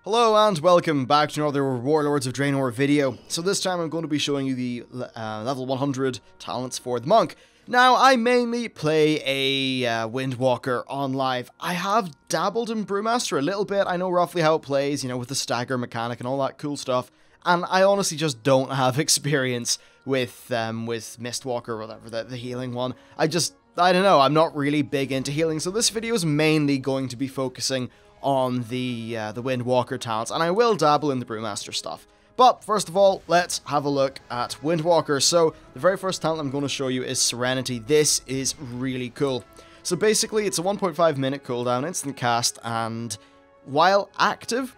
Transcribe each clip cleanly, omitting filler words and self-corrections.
Hello and welcome back to another Warlords of Draenor video. So this time I'm going to be showing you the level 100 talents for the monk. Now, I mainly play a Windwalker on live. I have dabbled in Brewmaster a little bit. I know roughly how it plays, with the stagger mechanic and all that cool stuff. And I honestly just don't have experience with Mistwalker or whatever, the healing one. I don't know, I'm not really big into healing. So this video is mainly going to be focusing on the Windwalker talents, and I will dabble in the Brewmaster stuff. But first of all, let's have a look at Windwalker. So the very first talent I'm going to show you is Serenity. This is really cool. So basically, it's a 1.5 minute cooldown, instant cast, and while active,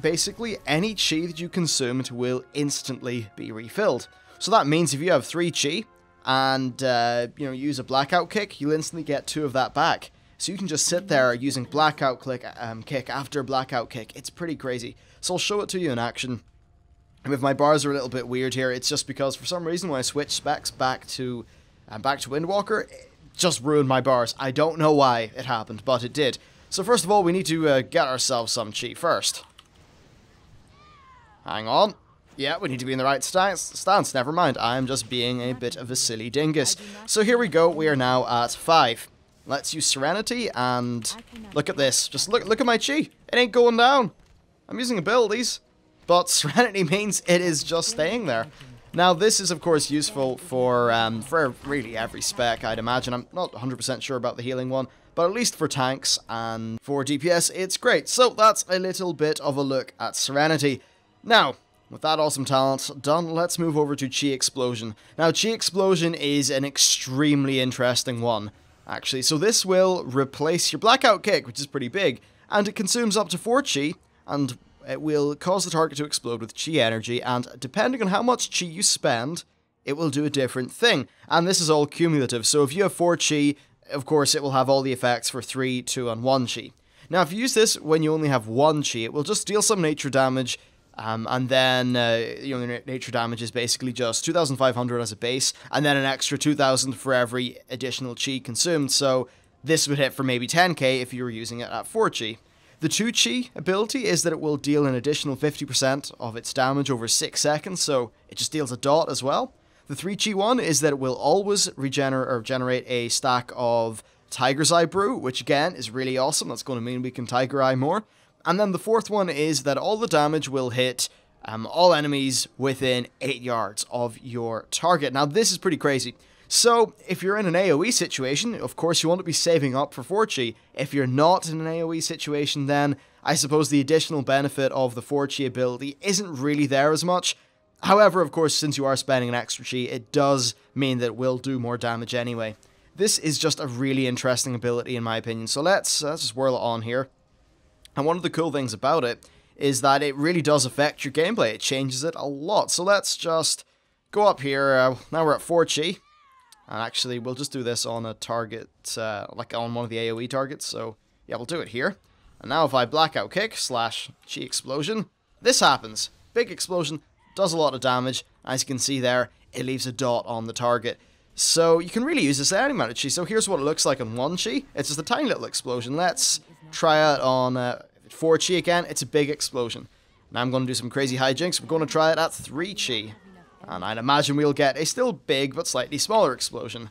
basically any chi that you consume will instantly be refilled. So that means if you have 3 chi and use a blackout kick, you'll instantly get 2 of that back. So you can just sit there using blackout kick after blackout kick. It's pretty crazy. So I'll show it to you in action. And if my bars are a little bit weird here, it's just because for some reason when I switched specs back to Windwalker, it just ruined my bars. I don't know why it happened, but it did. So first of all, we need to get ourselves some chi first. Hang on. Yeah, we need to be in the right stance. Never mind. I'm just being a bit of a silly dingus. So here we go. We are now at 5. Let's use Serenity, and look at this. Just look at my chi. It ain't going down. I'm using abilities, but Serenity means it is just staying there. Now, this is, of course, useful for really every spec, I'd imagine. I'm not 100% sure about the healing one, but at least for tanks and for DPS, it's great. So that's a little bit of a look at Serenity. Now, with that awesome talent done, let's move over to Chi Explosion. Now, Chi Explosion is an extremely interesting one, actually. So this will replace your blackout kick, which is pretty big, and it consumes up to 4 chi, and it will cause the target to explode with chi energy, and depending on how much chi you spend, it will do a different thing. And this is all cumulative, so if you have 4 chi, of course it will have all the effects for 3, 2, and 1 chi. Now if you use this when you only have 1 chi, it will just deal some nature damage, and then, nature damage is basically just 2,500 as a base, and then an extra 2,000 for every additional chi consumed, so this would hit for maybe 10k if you were using it at 4 chi. The 2 chi ability is that it will deal an additional 50% of its damage over 6 seconds, so it just deals a dot as well. The 3 chi one is that it will always generate a stack of Tiger's Eye Brew, which again is really awesome. That's going to mean we can Tiger Eye more. And then the 4th one is that all the damage will hit all enemies within 8 yards of your target. Now, this is pretty crazy. So, if you're in an AoE situation, of course you want to be saving up for 4 chi. If you're not in an AoE situation, then I suppose the additional benefit of the 4 chi ability isn't really there as much. However, of course, since you are spending an extra chi, it does mean that it will do more damage anyway. This is just a really interesting ability in my opinion. So let's just whirl it on here. And one of the cool things about it is that it really does affect your gameplay. It changes it a lot. So let's just go up here. Now we're at 4 chi. And actually, we'll just do this on a target, like on one of the AoE targets. So yeah, we'll do it here. And now if I blackout kick / chi explosion, this happens. Big explosion, does a lot of damage. As you can see there, it leaves a dot on the target. So you can really use this at any amount of chi. So here's what it looks like on 1 chi. It's just a tiny little explosion. Let's try it on 4 chi again. It's a big explosion. Now I'm going to do some crazy hijinks. We're going to try it at 3 chi. And I'd imagine we'll get a still big but slightly smaller explosion.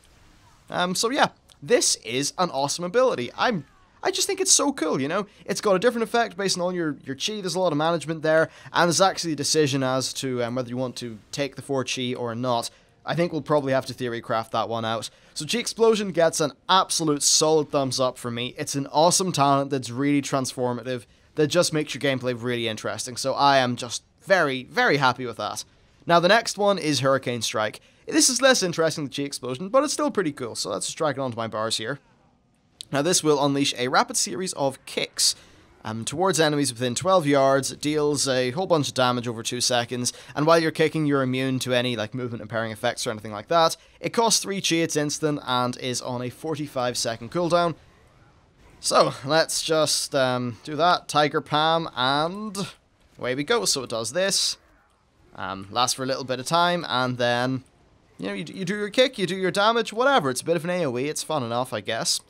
So yeah, this is an awesome ability. I just think it's so cool, It's got a different effect based on all your chi. There's a lot of management there. And there's actually a decision as to whether you want to take the 4 chi or not. I think we'll probably have to theory craft that one out. So Chi Explosion gets an absolute solid thumbs up from me. It's an awesome talent that's really transformative, that just makes your gameplay really interesting. So I am just very, very happy with that. Now the next one is Hurricane Strike. This is less interesting than Chi Explosion, but it's still pretty cool. So let's just drag it onto my bars here. Now this will unleash a rapid series of kicks towards enemies within 12 yards. It deals a whole bunch of damage over 2 seconds, and while you're kicking, you're immune to any movement impairing effects or anything like that. It costs 3 chi, it's instant, and is on a 45-second cooldown. So let's just do that, Tiger Palm, and away we go. So it does this, lasts for a little bit of time, and then you do your kick, you do your damage, whatever. It's a bit of an AoE, it's fun enough, I guess.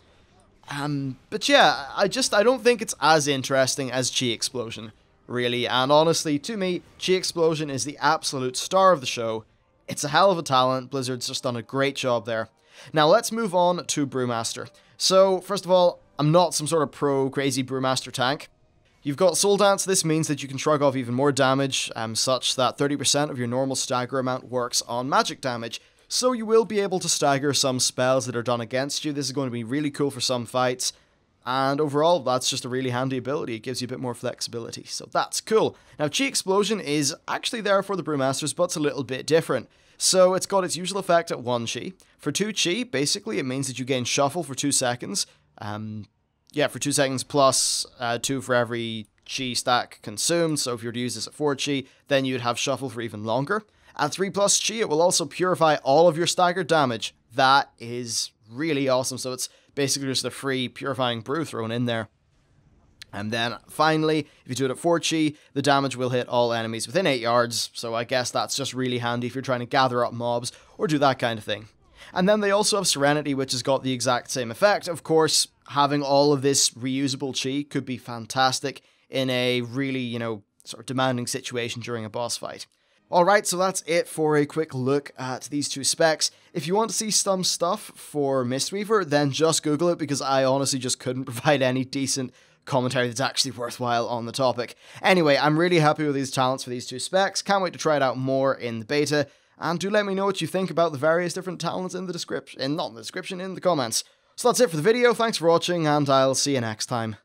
But yeah, I don't think it's as interesting as Chi Explosion. really, and honestly, to me, Chi Explosion is the absolute star of the show. It's a hell of a talent, Blizzard's just done a great job there. Now let's move on to Brewmaster. So, first of all, I'm not some sort of pro crazy Brewmaster tank. You've got Soul Dance. This means that you can shrug off even more damage, such that 30% of your normal stagger amount works on magic damage. So you will be able to stagger some spells that are done against you. This is going to be really cool for some fights. And overall, that's just a really handy ability. It gives you a bit more flexibility, so that's cool. Now, Chi Explosion is actually there for the Brewmasters, but it's a little bit different. So it's got its usual effect at 1 Chi. For 2 Chi, basically, it means that you gain Shuffle for 2 seconds. For 2 seconds plus 2 for every Chi stack consumed. So if you were to use this at 4 Chi, then you'd have Shuffle for even longer. At 3 plus Chi, it will also purify all of your staggered damage. That is really awesome. So it's basically just a free purifying brew thrown in there. And then finally, if you do it at 4 Chi, the damage will hit all enemies within 8 yards. So I guess that's just really handy if you're trying to gather up mobs or do that kind of thing. And then they also have Serenity, which has got the exact same effect. Of course, having all of this reusable Chi could be fantastic in a really, sort of demanding situation during a boss fight. Alright, so that's it for a quick look at these two specs. If you want to see some stuff for Mistweaver, then just Google it, because I honestly just couldn't provide any decent commentary that's actually worthwhile on the topic. Anyway, I'm really happy with these talents for these two specs. Can't wait to try it out more in the beta. And do let me know what you think about the various different talents in the description, not in the description, in the comments. So that's it for the video, thanks for watching, and I'll see you next time.